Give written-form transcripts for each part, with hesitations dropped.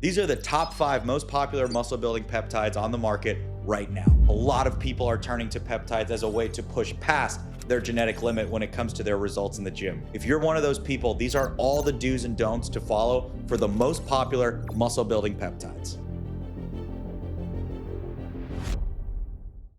These are the top 5 most popular muscle building peptides on the market right now. A lot of people are turning to peptides as a way to push past their genetic limit when it comes to their results in the gym. If you're one of those people, these are all the do's and don'ts to follow for the most popular muscle building peptides.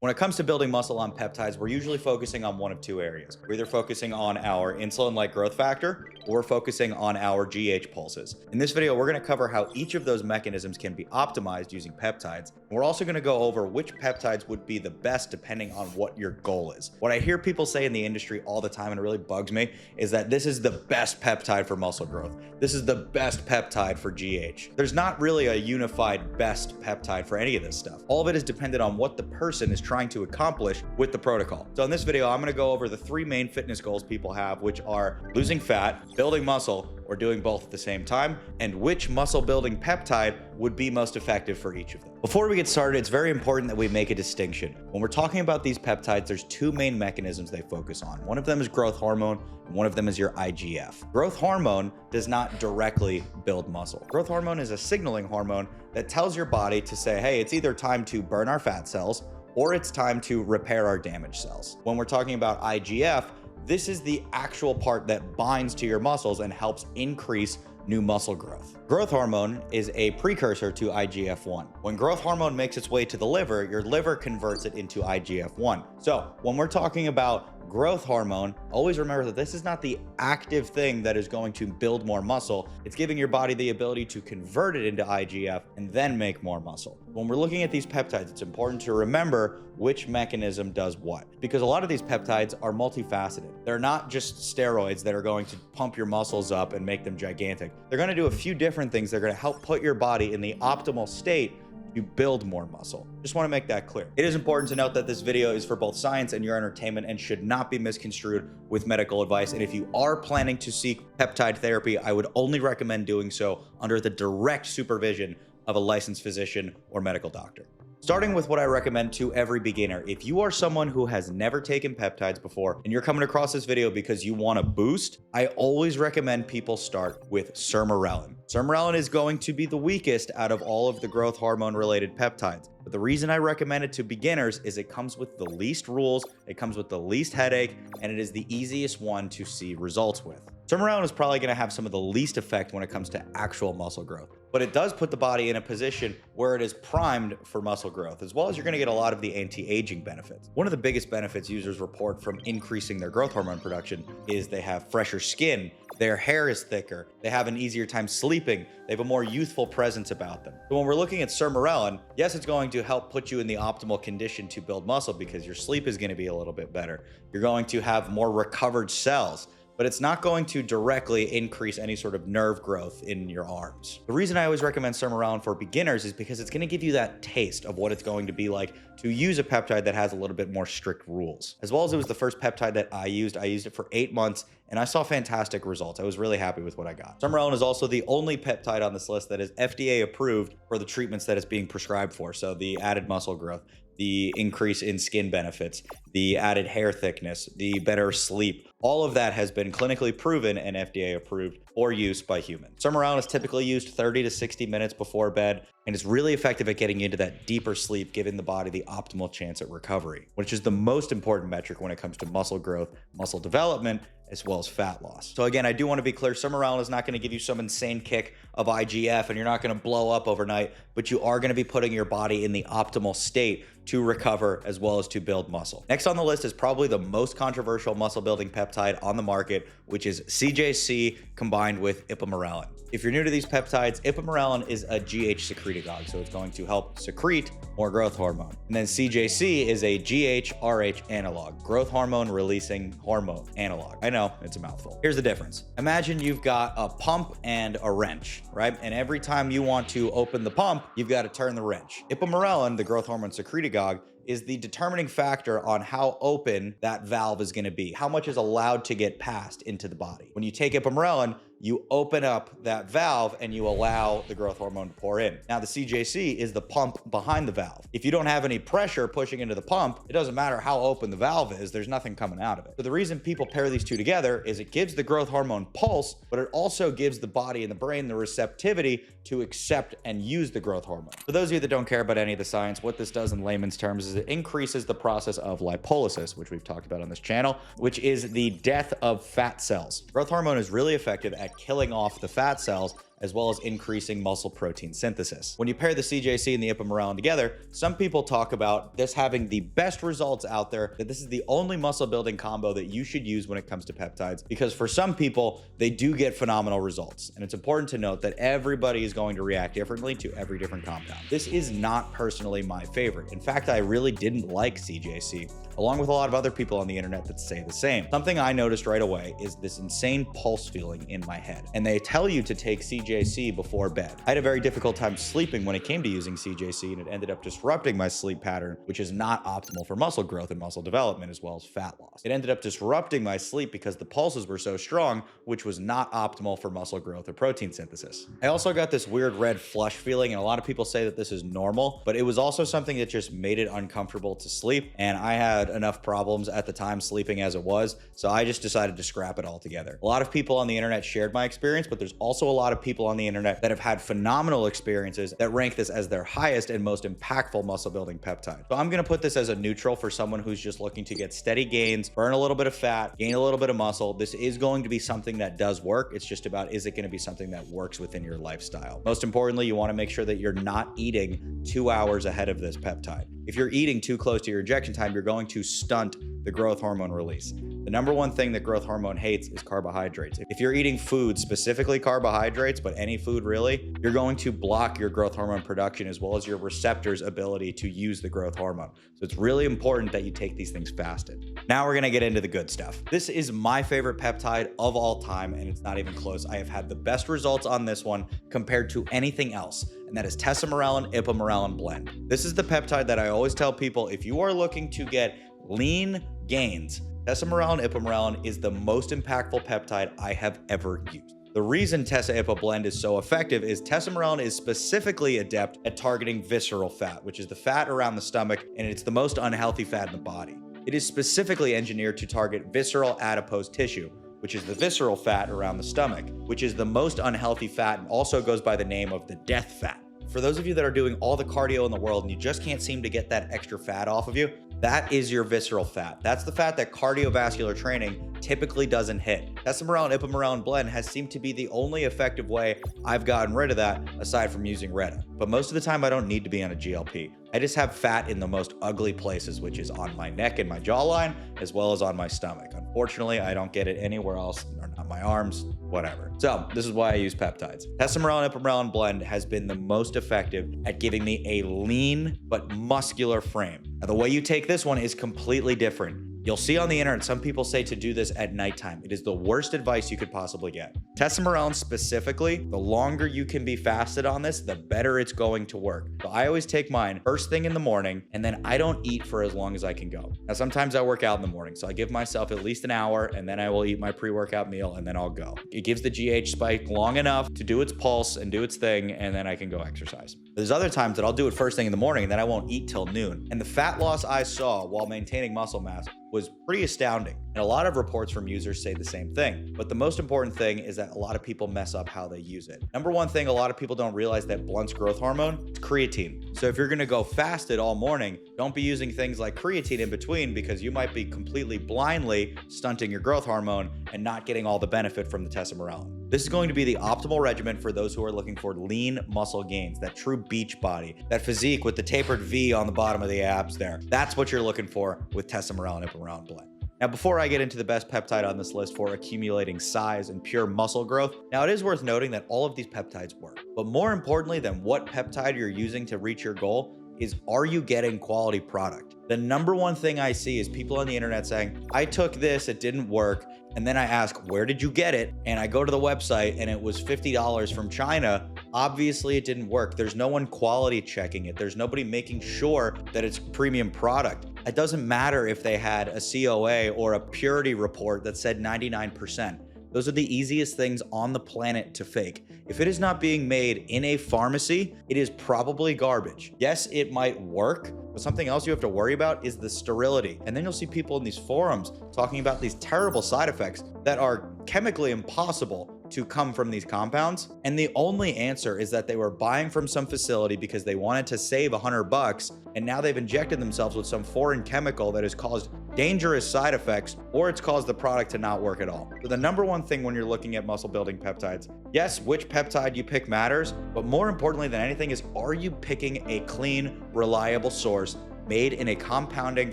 When it comes to building muscle on peptides, we're usually focusing on one of 2 areas. We're either focusing on our insulin-like growth factor or we're focusing on our GH pulses. In this video, we're going to cover how each of those mechanisms can be optimized using peptides. And we're also going to go over which peptides would be the best depending on what your goal is. What I hear people say in the industry all the time, and it really bugs me, is that this is the best peptide for muscle growth. This is the best peptide for GH. There's not really a unified best peptide for any of this stuff. All of it is dependent on what the person is trying to accomplish with the protocol. So in this video, I'm going to go over the 3 main fitness goals people have, which are losing fat, building muscle, or doing both at the same time, and which muscle building peptide would be most effective for each of them. Before we get started, it's very important that we make a distinction. When we're talking about these peptides, there's 2 main mechanisms they focus on. One of them is growth hormone, and one of them is your IGF. Growth hormone does not directly build muscle. Growth hormone is a signaling hormone that tells your body to say, hey, it's either time to burn our fat cells or it's time to repair our damaged cells. When we're talking about IGF, this is the actual part that binds to your muscles and helps increase new muscle growth. Growth hormone is a precursor to IGF-1. When growth hormone makes its way to the liver, your liver converts it into IGF-1. So when we're talking about growth hormone, always remember that this is not the active thing that is going to build more muscle. It's giving your body the ability to convert it into IGF and then make more muscle. When we're looking at these peptides, it's important to remember which mechanism does what, because a lot of these peptides are multifaceted. They're not just steroids that are going to pump your muscles up and make them gigantic. They're going to do a few different things. They're going to help put your body in the optimal state to build more muscle. Just want to make that clear. It is important to note that this video is for both science and your entertainment and should not be misconstrued with medical advice. And if you are planning to seek peptide therapy, I would only recommend doing so under the direct supervision of a licensed physician or medical doctor. Starting with what I recommend to every beginner. If you are someone who has never taken peptides before and you're coming across this video because you want a boost, I always recommend people start with Sermorelin. Sermorelin is going to be the weakest out of all of the growth hormone related peptides. But the reason I recommend it to beginners is it comes with the least rules, it comes with the least headache, and it is the easiest one to see results with. Sermorelin is probably going to have some of the least effect when it comes to actual muscle growth, but it does put the body in a position where it is primed for muscle growth, as well as you're going to get a lot of the anti-aging benefits. One of the biggest benefits users report from increasing their growth hormone production is they have fresher skin, their hair is thicker, they have an easier time sleeping, they have a more youthful presence about them. So when we're looking at Sermorelin, yes, it's going to help put you in the optimal condition to build muscle because your sleep is going to be a little bit better. You're going to have more recovered cells, but it's not going to directly increase any sort of nerve growth in your arms. The reason I always recommend Sermorelin for beginners is because it's going to give you that taste of what it's going to be like to use a peptide that has a little bit more strict rules. As well as it was the first peptide that I used it for 8 months and I saw fantastic results. I was really happy with what I got. Sermorelin is also the only peptide on this list that is FDA approved for the treatments that it's being prescribed for. So the added muscle growth, the increase in skin benefits, the added hair thickness, the better sleep, all of that has been clinically proven and FDA approved for use by humans. Sermorelin is typically used 30 to 60 minutes before bed and is really effective at getting you into that deeper sleep, giving the body the optimal chance at recovery, which is the most important metric when it comes to muscle growth, muscle development, as well as fat loss. So again, I do want to be clear, Sermorelin is not going to give you some insane kick of IGF and you're not going to blow up overnight, but you are going to be putting your body in the optimal state to recover as well as to build muscle. Next on the list is probably the most controversial muscle building peptide on the market, which is CJC combined with Ipamorelin. If you're new to these peptides, Ipamorelin is a GH secretagogue, so it's going to help secrete more growth hormone. And then CJC is a GH-RH analog, growth hormone releasing hormone analog. I know, it's a mouthful. Here's the difference. Imagine you've got a pump and a wrench, right? And every time you want to open the pump, you've got to turn the wrench. Ipamorelin, the growth hormone secretagogue, is the determining factor on how open that valve is going to be, how much is allowed to get passed into the body. When you take Ipamorelin, you open up that valve and you allow the growth hormone to pour in. Now, the CJC is the pump behind the valve. If you don't have any pressure pushing into the pump, it doesn't matter how open the valve is, there's nothing coming out of it. So the reason people pair these two together is it gives the growth hormone pulse, but it also gives the body and the brain the receptivity to accept and use the growth hormone. For those of you that don't care about any of the science, what this does in layman's terms is it increases the process of lipolysis, which we've talked about on this channel, which is the death of fat cells. Growth hormone is really effective at killing off the fat cells as well as increasing muscle protein synthesis. When you pair the CJC and the Ipamorelin together, some people talk about this having the best results out there, that this is the only muscle building combo that you should use when it comes to peptides, because for some people, they do get phenomenal results. And it's important to note that everybody is going to react differently to every different compound. This is not personally my favorite. In fact, I really didn't like CJC, along with a lot of other people on the internet that say the same. Something I noticed right away is this insane pulse feeling in my head. And they tell you to take CJC before bed. I had a very difficult time sleeping when it came to using CJC, and it ended up disrupting my sleep pattern, which is not optimal for muscle growth and muscle development as well as fat loss. It ended up disrupting my sleep because the pulses were so strong, which was not optimal for muscle growth or protein synthesis. I also got this weird red flush feeling, and a lot of people say that this is normal, but it was also something that just made it uncomfortable to sleep, and I had enough problems at the time sleeping as it was, so I just decided to scrap it altogether. A lot of people on the internet shared my experience, but there's also a lot of people on the internet that have had phenomenal experiences that rank this as their highest and most impactful muscle building peptide. So I'm going to put this as a neutral for someone who's just looking to get steady gains, burn a little bit of fat, gain a little bit of muscle. This is going to be something that does work. It's just about, is it going to be something that works within your lifestyle? Most importantly, you want to make sure that you're not eating 2 hours ahead of this peptide. If you're eating too close to your injection time, you're going to stunt the growth hormone release. The number one thing that growth hormone hates is carbohydrates. If you're eating food, specifically carbohydrates, but any food really, you're going to block your growth hormone production as well as your receptors' ability to use the growth hormone. So it's really important that you take these things fasted. Now we're gonna get into the good stuff. This is my favorite peptide of all time, and it's not even close. I have had the best results on this one compared to anything else, and that is Tesamorelin Ipamorelin blend. This is the peptide that I always tell people, if you are looking to get lean gains, Tesamorelin Ipamorelin is the most impactful peptide I have ever used. The reason Tesa-Ipa blend is so effective is Tesamorelin is specifically adept at targeting visceral fat, which is the fat around the stomach, and it's the most unhealthy fat in the body. It is specifically engineered to target visceral adipose tissue, which is the visceral fat around the stomach, which is the most unhealthy fat and also goes by the name of the death fat. For those of you that are doing all the cardio in the world and you just can't seem to get that extra fat off of you, that is your visceral fat. That's the fat that cardiovascular training typically doesn't hit. Tesamorelin Ipamorelin blend has seemed to be the only effective way I've gotten rid of that, aside from using Retta. But most of the time I don't need to be on a GLP. I just have fat in the most ugly places, which is on my neck and my jawline, as well as on my stomach. Unfortunately, I don't get it anywhere else, or not my arms, whatever. So this is why I use peptides. Tesamorelin Ipamorelin blend has been the most effective at giving me a lean but muscular frame. Now, the way you take this one is completely different. You'll see on the internet, some people say to do this at nighttime. It is the worst advice you could possibly get. Tesamorelin specifically, the longer you can be fasted on this, the better it's going to work. So I always take mine first thing in the morning, and then I don't eat for as long as I can go. Now, sometimes I work out in the morning, so I give myself at least an hour, and then I will eat my pre-workout meal, and then I'll go. It gives the GH spike long enough to do its pulse and do its thing, and then I can go exercise. There's other times that I'll do it first thing in the morning, and then I won't eat till noon. And the fat loss I saw while maintaining muscle mass was pretty astounding. And a lot of reports from users say the same thing. But the most important thing is that a lot of people mess up how they use it. Number one thing, a lot of people don't realize that blunts growth hormone, it's creatine. So if you're gonna go fasted all morning, don't be using things like creatine in between, because you might be completely blindly stunting your growth hormone and not getting all the benefit from the Tesamorelin. This is going to be the optimal regimen for those who are looking for lean muscle gains, that true beach body, that physique with the tapered V on the bottom of the abs there. That's what you're looking for with Tesamorelin Ipamorelin blend. Now, before I get into the best peptide on this list for accumulating size and pure muscle growth, now it is worth noting that all of these peptides work. But more importantly than what peptide you're using to reach your goal is, are you getting quality product? The number one thing I see is people on the internet saying, I took this, it didn't work. And then I ask, where did you get it? And I go to the website and it was $50 from China. Obviously it didn't work. There's no one quality checking it. There's nobody making sure that it's premium product. It doesn't matter if they had a COA or a purity report that said 99%. Those are the easiest things on the planet to fake. If it is not being made in a pharmacy, it is probably garbage. Yes, it might work, but something else you have to worry about is the sterility. And then you'll see people in these forums talking about these terrible side effects that are chemically impossible to come from these compounds. And the only answer is that they were buying from some facility because they wanted to save $100, and now they've injected themselves with some foreign chemical that has caused dangerous side effects, or it's caused the product to not work at all. So the number one thing when you're looking at muscle building peptides, yes, which peptide you pick matters, but more importantly than anything is, are you picking a clean, reliable source made in a compounding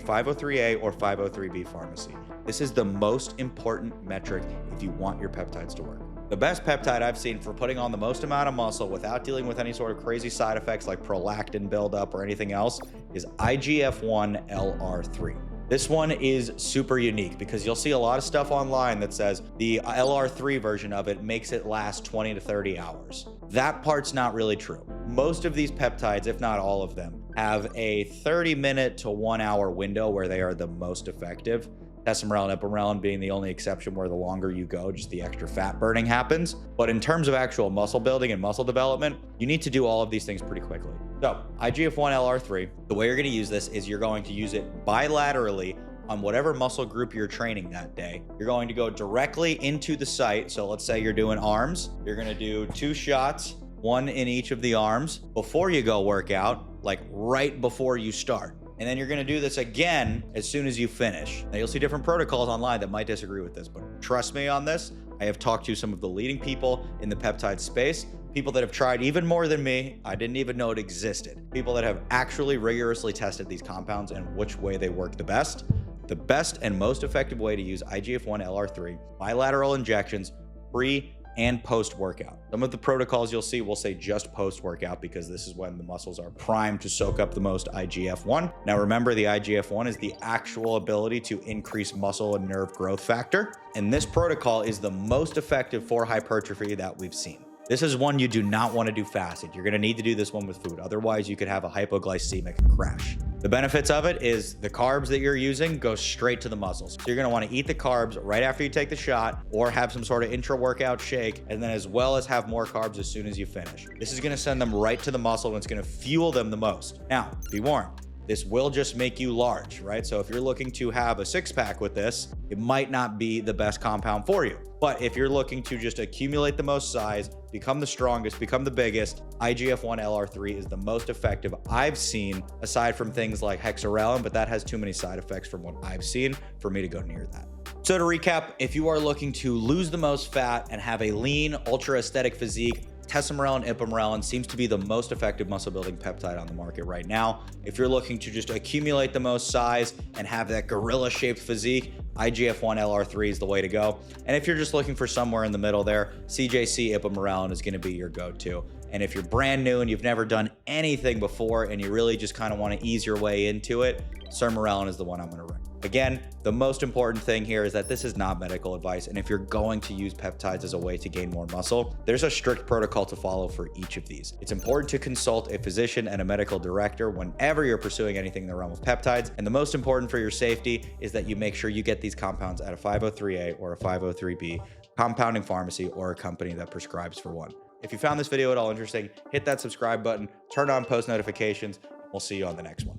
503A or 503B pharmacy? This is the most important metric if you want your peptides to work. The best peptide I've seen for putting on the most amount of muscle without dealing with any sort of crazy side effects like prolactin buildup or anything else is IGF-1 LR3. This one is super unique because you'll see a lot of stuff online that says the LR3 version of it makes it last 20 to 30 hours. That part's not really true. Most of these peptides, if not all of them, have a 30-minute to 1 hour window where they are the most effective. Tesamorelin, Ipamorelin being the only exception where the longer you go, just the extra fat burning happens. But in terms of actual muscle building and muscle development, you need to do all of these things pretty quickly. So IGF-1 LR3, the way you're going to use this is you're going to use it bilaterally on whatever muscle group you're training that day. You're going to go directly into the site. So let's say you're doing arms. You're going to do 2 shots, 1 in each of the arms before you go work out, like right before you start. And then you're going to do this again as soon as you finish. Now, you'll see different protocols online that might disagree with this, but trust me on this. I have talked to some of the leading people in the peptide space, people that have tried even more than me. I didn't even know it existed. People that have actually rigorously tested these compounds and which way they work the best. The best and most effective way to use IGF-1 LR3, bilateral injections, pre and post-workout. Some of the protocols you'll see will say just post-workout because this is when the muscles are primed to soak up the most IGF-1. Now remember, the IGF-1 is the actual ability to increase muscle and nerve growth factor. And this protocol is the most effective for hypertrophy that we've seen. This is one you do not want to do fasted. You're going to need to do this one with food. Otherwise, you could have a hypoglycemic crash. The benefits of it is the carbs that you're using go straight to the muscles. So you're going to want to eat the carbs right after you take the shot or have some sort of intra-workout shake, and then as well as have more carbs as soon as you finish. This is going to send them right to the muscle and it's going to fuel them the most. Now, be warned. This will just make you large, right? So if you're looking to have a 6-pack with this, it might not be the best compound for you. But if you're looking to just accumulate the most size, become the strongest, become the biggest, IGF-1 LR3 is the most effective I've seen, aside from things like hexarelin, but that has too many side effects from what I've seen for me to go near that. So to recap, if you are looking to lose the most fat and have a lean, ultra aesthetic physique, Tesamorelin, Ipamorelin seems to be the most effective muscle building peptide on the market right now. If you're looking to just accumulate the most size and have that gorilla shaped physique, IGF-1 LR3 is the way to go. And if you're just looking for somewhere in the middle there, CJC Ipamorelin is going to be your go-to. And if you're brand new and you've never done anything before and you really just kind of want to ease your way into it, Sermorelin is the one I'm going to recommend. Again, the most important thing here is that this is not medical advice. And if you're going to use peptides as a way to gain more muscle, there's a strict protocol to follow for each of these. It's important to consult a physician and a medical director whenever you're pursuing anything in the realm of peptides. And the most important for your safety is that you make sure you get these compounds at a 503A or a 503B compounding pharmacy or a company that prescribes for one. If you found this video at all interesting, hit that subscribe button, turn on post notifications. We'll see you on the next one.